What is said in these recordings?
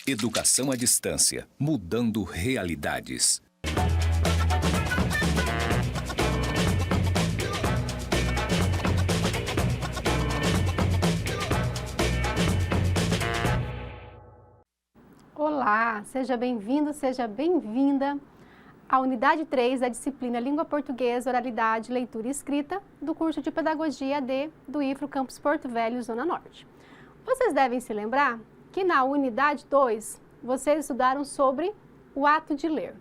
Educação à distância, mudando realidades. Olá, seja bem-vindo, seja bem-vinda à unidade 3 da disciplina Língua Portuguesa, Oralidade, Leitura e Escrita do curso de Pedagogia AD do IFRO Campus Porto Velho, Zona Norte. Vocês devem se lembrar que na unidade 2 vocês estudaram sobre o ato de ler.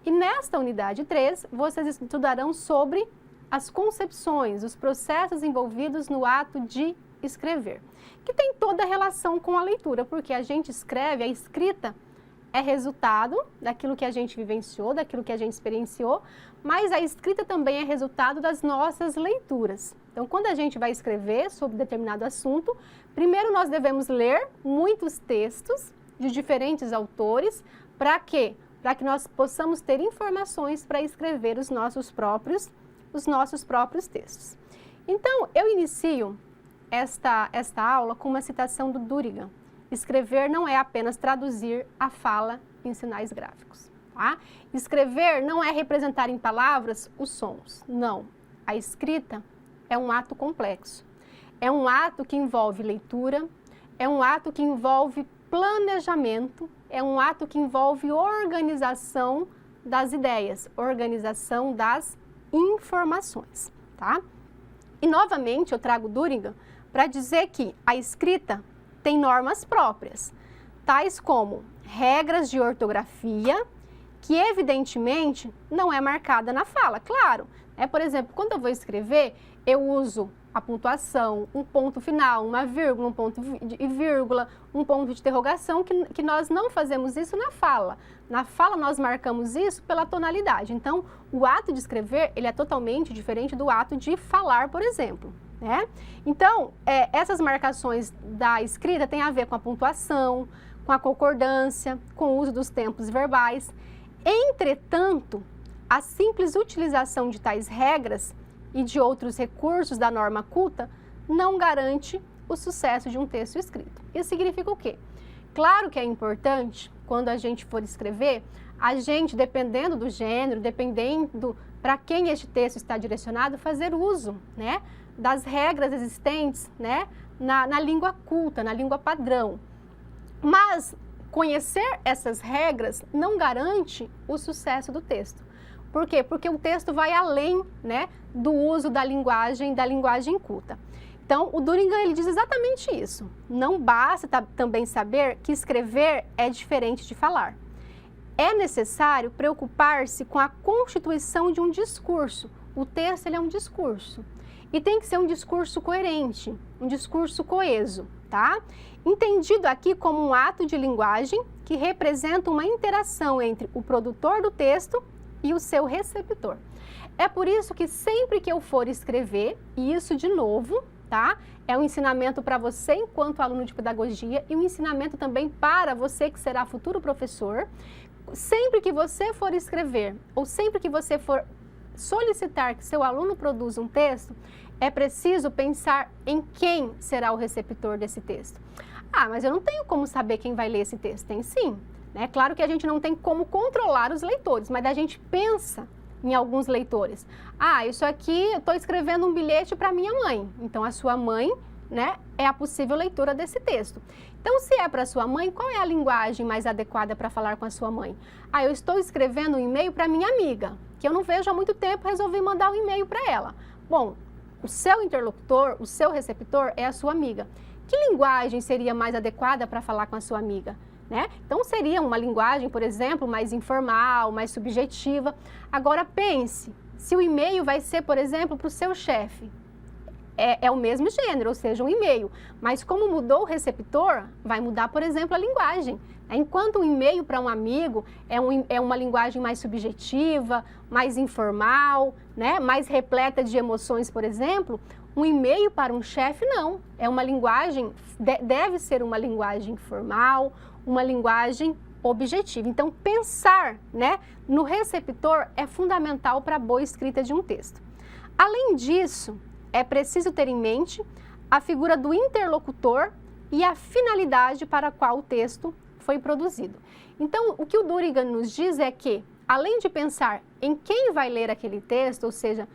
E nesta unidade 3 vocês estudarão sobre as concepções, os processos envolvidos no ato de escrever, que tem toda a relação com a leitura, porque a gente escreve, a escrita é resultado daquilo que a gente vivenciou, daquilo que a gente experienciou, mas a escrita também é resultado das nossas leituras. Então, quando a gente vai escrever sobre determinado assunto, primeiro nós devemos ler muitos textos de diferentes autores, para quê? Para que nós possamos ter informações para escrever os nossos próprios textos. Então, eu inicio esta aula com uma citação do Durigan. Escrever não é apenas traduzir a fala em sinais gráficos, tá? Escrever não é representar em palavras os sons, não. A escrita é um ato complexo. É um ato que envolve leitura, é um ato que envolve planejamento, é um ato que envolve organização das ideias, organização das informações, tá? E novamente eu trago Durigan para dizer que a escrita tem normas próprias, tais como regras de ortografia, que evidentemente não é marcada na fala, claro. Por exemplo, quando eu vou escrever, eu uso a pontuação, um ponto final, uma vírgula, um ponto de vírgula, um ponto de interrogação, que nós não fazemos isso na fala. Na fala nós marcamos isso pela tonalidade. Então, o ato de escrever, ele é totalmente diferente do ato de falar, por exemplo, né? Então, essas marcações da escrita têm a ver com a pontuação, com a concordância, com o uso dos tempos verbais. Entretanto, a simples utilização de tais regras e de outros recursos da norma culta não garante o sucesso de um texto escrito. Isso significa o quê? Claro que é importante, quando a gente for escrever, a gente, dependendo do gênero, dependendo para quem este texto está direcionado, fazer uso, né, das regras existentes, né, na língua culta, na língua padrão. Mas conhecer essas regras não garante o sucesso do texto. Por quê? Porque o texto vai além, né, do uso da linguagem culta. Então, o Durigan ele diz exatamente isso. Não basta também saber que escrever é diferente de falar. É necessário preocupar-se com a constituição de um discurso. O texto ele é um discurso. E tem que ser um discurso coerente, um discurso coeso, tá? Entendido aqui como um ato de linguagem que representa uma interação entre o produtor do texto e o seu receptor. É por isso que sempre que eu for escrever, e isso de novo, tá? É um ensinamento para você enquanto aluno de pedagogia e um ensinamento também para você que será futuro professor. Sempre que você for escrever ou sempre que você for solicitar que seu aluno produza um texto, é preciso pensar em quem será o receptor desse texto. Ah, mas eu não tenho como saber quem vai ler esse texto. Tem sim. É claro que a gente não tem como controlar os leitores, mas a gente pensa em alguns leitores. Ah, isso aqui, eu estou escrevendo um bilhete para minha mãe. Então, a sua mãe, né, é a possível leitora desse texto. Então, se é para sua mãe, qual é a linguagem mais adequada para falar com a sua mãe? Ah, eu estou escrevendo um e-mail para minha amiga, que eu não vejo há muito tempo, resolvi mandar um e-mail para ela. Bom, o seu interlocutor, o seu receptor é a sua amiga. Que linguagem seria mais adequada para falar com a sua amiga? Né? Então, seria uma linguagem, por exemplo, mais informal, mais subjetiva. Agora, pense, se o e-mail vai ser, por exemplo, para o seu chefe. É o mesmo gênero, ou seja, um e-mail. Mas como mudou o receptor, vai mudar, por exemplo, a linguagem. Enquanto um e-mail para um amigo é uma linguagem mais subjetiva, mais informal, né? Mais repleta de emoções, por exemplo, um e-mail para um chefe, não. É uma linguagem, deve ser uma linguagem formal, uma linguagem objetiva. Então, pensar, né, no receptor é fundamental para a boa escrita de um texto. Além disso, é preciso ter em mente a figura do interlocutor e a finalidade para a qual o texto foi produzido. Então, o que o Durigan nos diz é que, além de pensar em quem vai ler aquele texto, ou seja,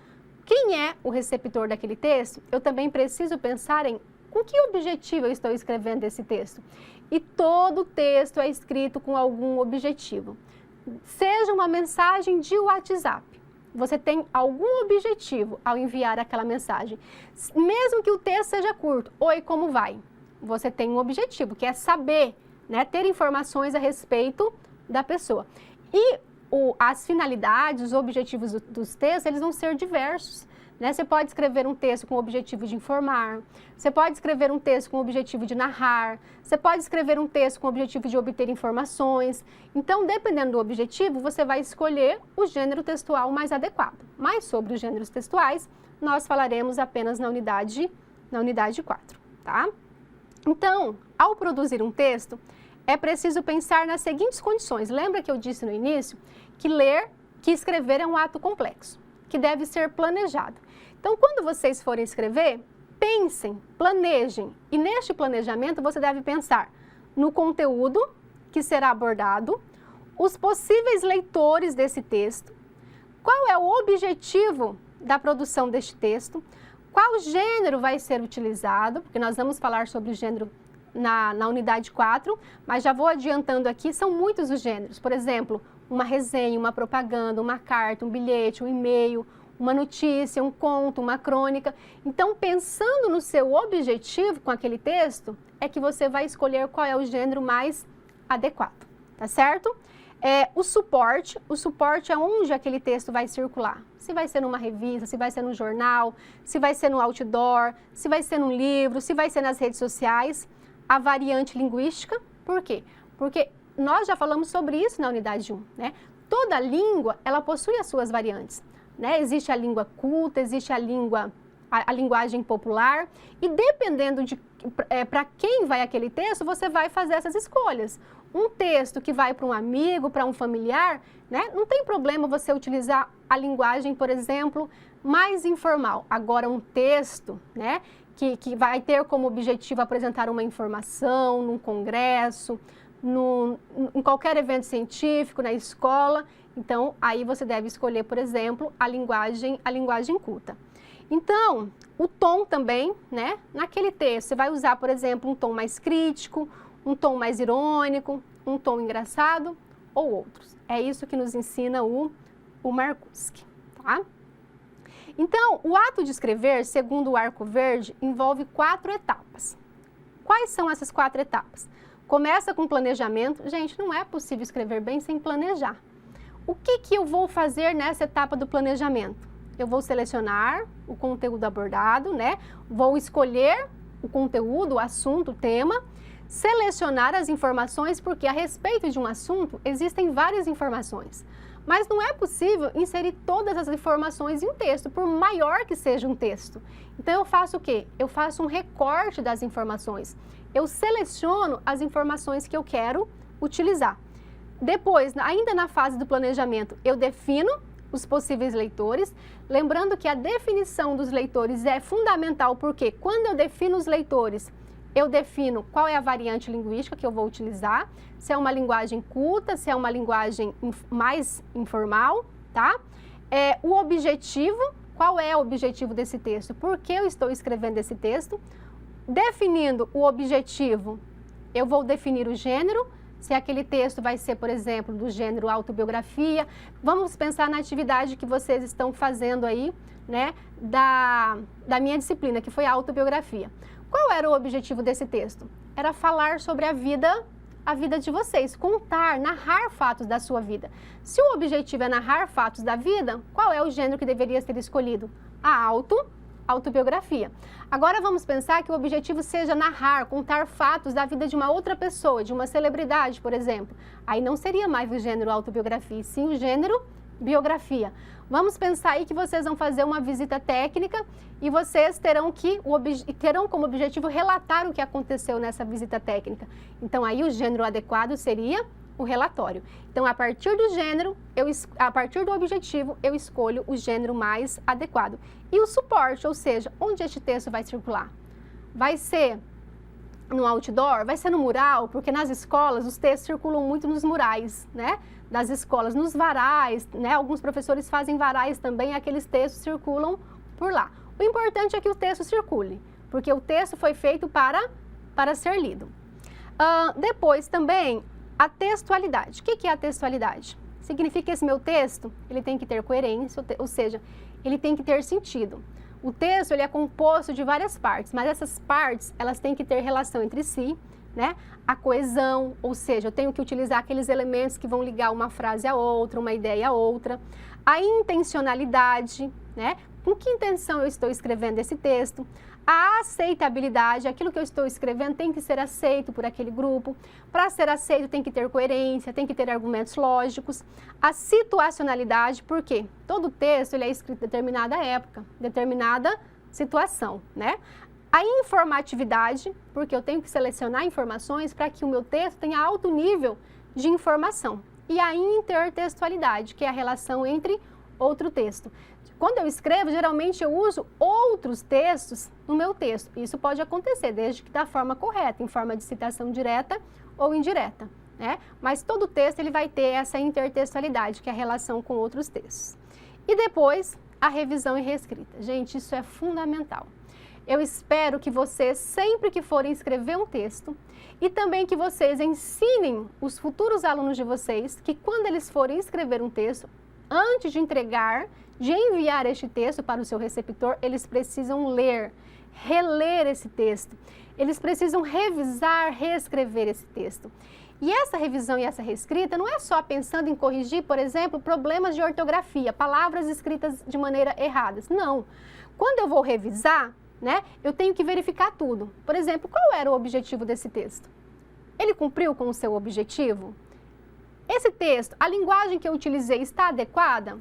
quem é o receptor daquele texto, eu também preciso pensar em com que objetivo eu estou escrevendo esse texto. E todo texto é escrito com algum objetivo. Seja uma mensagem de WhatsApp, você tem algum objetivo ao enviar aquela mensagem. Mesmo que o texto seja curto, oi, como vai? Você tem um objetivo, que é saber, né, ter informações a respeito da pessoa. E as finalidades, os objetivos dos textos, eles vão ser diversos. Né? Você pode escrever um texto com o objetivo de informar, você pode escrever um texto com o objetivo de narrar, você pode escrever um texto com o objetivo de obter informações. Então, dependendo do objetivo, você vai escolher o gênero textual mais adequado. Mas sobre os gêneros textuais, nós falaremos apenas na unidade 4, tá? Então, ao produzir um texto, é preciso pensar nas seguintes condições. Lembra que eu disse no início que escrever é um ato complexo, que deve ser planejado. Então, quando vocês forem escrever, pensem, planejem. E neste planejamento, você deve pensar no conteúdo que será abordado, os possíveis leitores desse texto, qual é o objetivo da produção deste texto, qual gênero vai ser utilizado, porque nós vamos falar sobre o gênero na unidade 4, mas já vou adiantando aqui, são muitos os gêneros. Por exemplo, uma resenha, uma propaganda, uma carta, um bilhete, um e-mail, uma notícia, um conto, uma crônica. Então, pensando no seu objetivo com aquele texto, é que você vai escolher qual é o gênero mais adequado, tá certo? O suporte é onde aquele texto vai circular. Se vai ser numa revista, se vai ser num jornal, se vai ser no outdoor, se vai ser num livro, se vai ser nas redes sociais. A variante linguística, por quê? Porque nós já falamos sobre isso na unidade 1, né? Toda língua, ela possui as suas variantes, né? Existe a língua culta, existe a linguagem popular, e dependendo de para quem vai aquele texto, você vai fazer essas escolhas. Um texto que vai para um amigo, para um familiar, né? Não tem problema você utilizar a linguagem, por exemplo, mais informal. Agora, um texto, né, que vai ter como objetivo apresentar uma informação num congresso, em qualquer evento científico, na escola, então aí você deve escolher, por exemplo, a linguagem culta. Então, o tom também, né? Naquele texto, você vai usar, por exemplo, um tom mais crítico, um tom mais irônico, um tom engraçado ou outros. É isso que nos ensina o Marcuse, tá? Então, o ato de escrever, segundo o Arco Verde, envolve 4 etapas. Quais são essas 4 etapas? Começa com planejamento. Gente, não é possível escrever bem sem planejar. O que eu vou fazer nessa etapa do planejamento? Eu vou selecionar o conteúdo abordado, né? Vou escolher o conteúdo, o assunto, o tema, selecionar as informações, porque a respeito de um assunto existem várias informações. Mas não é possível inserir todas as informações em um texto, por maior que seja um texto. Então, eu faço o quê? Eu faço um recorte das informações. Eu seleciono as informações que eu quero utilizar. Depois, ainda na fase do planejamento, eu defino os possíveis leitores. Lembrando que a definição dos leitores é fundamental, porque quando eu defino os leitores, eu defino qual é a variante linguística que eu vou utilizar, se é uma linguagem culta, se é uma linguagem mais informal, tá? O objetivo, qual é o objetivo desse texto? Por que eu estou escrevendo esse texto? Definindo o objetivo, eu vou definir o gênero, se aquele texto vai ser, por exemplo, do gênero autobiografia. Vamos pensar na atividade que vocês estão fazendo aí, né, da minha disciplina, que foi a autobiografia. Qual era o objetivo desse texto? Era falar sobre a vida de vocês, contar, narrar fatos da sua vida. Se o objetivo é narrar fatos da vida, qual é o gênero que deveria ser escolhido? A autobiografia. Agora vamos pensar que o objetivo seja narrar, contar fatos da vida de uma outra pessoa, de uma celebridade, por exemplo. Aí não seria mais o gênero autobiografia, e sim o gênero biografia. Vamos pensar aí que vocês vão fazer uma visita técnica e vocês terão como objetivo relatar o que aconteceu nessa visita técnica. Então aí o gênero adequado seria o relatório. Então, a partir do gênero, a partir do objetivo, eu escolho o gênero mais adequado. E o suporte, ou seja, onde este texto vai circular? Vai ser no outdoor, vai ser no mural, porque nas escolas os textos circulam muito nos murais, né? Das escolas, nos varais, né? Alguns professores fazem varais também, aqueles textos circulam por lá. O importante é que o texto circule, porque o texto foi feito para ser lido. Depois também, a textualidade. O que é a textualidade? Significa que esse meu texto, ele tem que ter coerência, ou seja, ele tem que ter sentido. O texto, ele é composto de várias partes, mas essas partes, elas têm que ter relação entre si, né? A coesão, ou seja, eu tenho que utilizar aqueles elementos que vão ligar uma frase a outra, uma ideia a outra. A intencionalidade, né? Com que intenção eu estou escrevendo esse texto? A aceitabilidade, aquilo que eu estou escrevendo tem que ser aceito por aquele grupo. Para ser aceito tem que ter coerência, tem que ter argumentos lógicos. A situacionalidade, porque todo texto ele é escrito em determinada época, determinada situação, né? A informatividade, porque eu tenho que selecionar informações para que o meu texto tenha alto nível de informação. E a intertextualidade, que é a relação entre outro texto. Quando eu escrevo, geralmente eu uso outros textos no meu texto. Isso pode acontecer, desde que da forma correta, em forma de citação direta ou indireta, né? Mas todo texto ele vai ter essa intertextualidade, que é a relação com outros textos. E depois, a revisão e reescrita. Gente, isso é fundamental. Eu espero que vocês, sempre que forem escrever um texto, e também que vocês ensinem os futuros alunos de vocês, que quando eles forem escrever um texto, antes de entregar, de enviar este texto para o seu receptor, eles precisam ler, reler esse texto. Eles precisam revisar, reescrever esse texto. E essa revisão e essa reescrita não é só pensando em corrigir, por exemplo, problemas de ortografia, palavras escritas de maneira errada. Não. Quando eu vou revisar, né, eu tenho que verificar tudo. Por exemplo, qual era o objetivo desse texto? Ele cumpriu com o seu objetivo? Esse texto, a linguagem que eu utilizei está adequada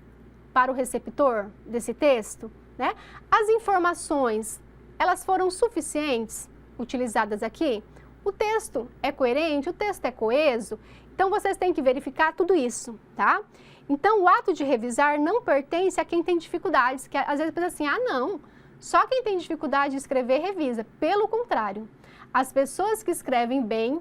para o receptor desse texto, né? As informações, elas foram suficientes utilizadas aqui? O texto é coerente? O texto é coeso? Então, vocês têm que verificar tudo isso, tá? Então, o ato de revisar não pertence a quem tem dificuldades, que às vezes pensa assim, não, só quem tem dificuldade de escrever revisa. Pelo contrário, as pessoas que escrevem bem,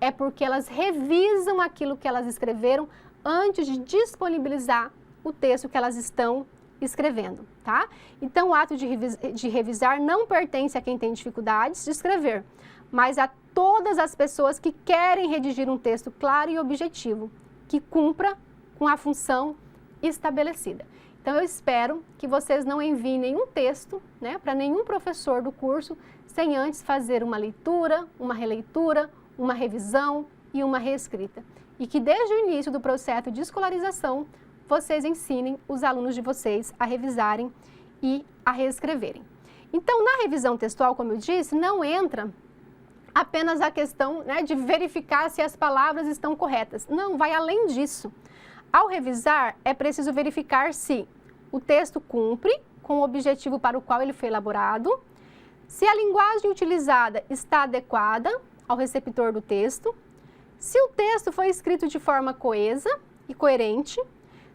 é porque elas revisam aquilo que elas escreveram antes de disponibilizar o texto que elas estão escrevendo, tá? Então, o ato de revisar não pertence a quem tem dificuldades de escrever, mas a todas as pessoas que querem redigir um texto claro e objetivo, que cumpra com a função estabelecida. Então, eu espero que vocês não enviem nenhum texto, né, para nenhum professor do curso, sem antes fazer uma leitura, uma releitura, uma revisão e uma reescrita. E que desde o início do processo de escolarização, vocês ensinem os alunos de vocês a revisarem e a reescreverem. Então, na revisão textual, como eu disse, não entra apenas a questão, né, de verificar se as palavras estão corretas. Não, vai além disso. Ao revisar, é preciso verificar se o texto cumpre com o objetivo para o qual ele foi elaborado, se a linguagem utilizada está adequada ao receptor do texto, se o texto foi escrito de forma coesa e coerente,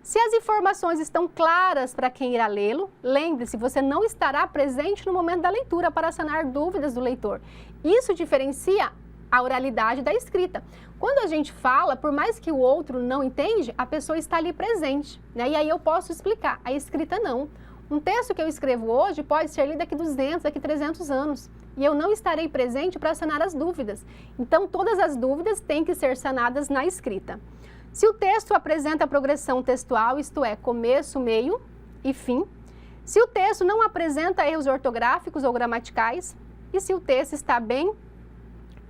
se as informações estão claras para quem irá lê-lo. Lembre-se, você não estará presente no momento da leitura para sanar dúvidas do leitor. Isso diferencia a oralidade da escrita. Quando a gente fala, por mais que o outro não entende, a pessoa está ali presente, né? E aí eu posso explicar. A escrita não. Um texto que eu escrevo hoje pode ser lido daqui 200, daqui 300 anos. E eu não estarei presente para sanar as dúvidas. Então, todas as dúvidas têm que ser sanadas na escrita. Se o texto apresenta progressão textual, isto é, começo, meio e fim. Se o texto não apresenta erros ortográficos ou gramaticais. E se o texto está bem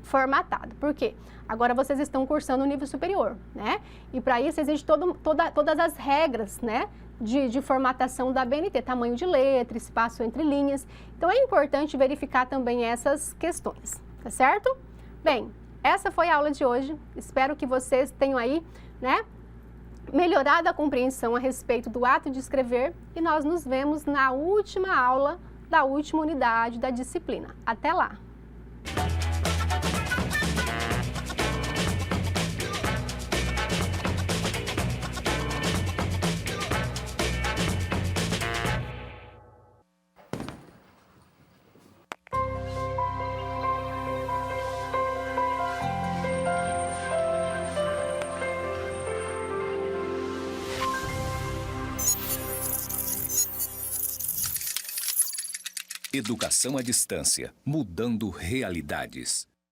formatado. Por quê? Agora vocês estão cursando o nível superior, né? E para isso existe todas as regras, né? De formatação da BNT, tamanho de letra, espaço entre linhas. Então, é importante verificar também essas questões, tá certo? Bem, essa foi a aula de hoje. Espero que vocês tenham aí, né, melhorado a compreensão a respeito do ato de escrever e nós nos vemos na última aula da última unidade da disciplina. Até lá! Educação à distância, mudando realidades.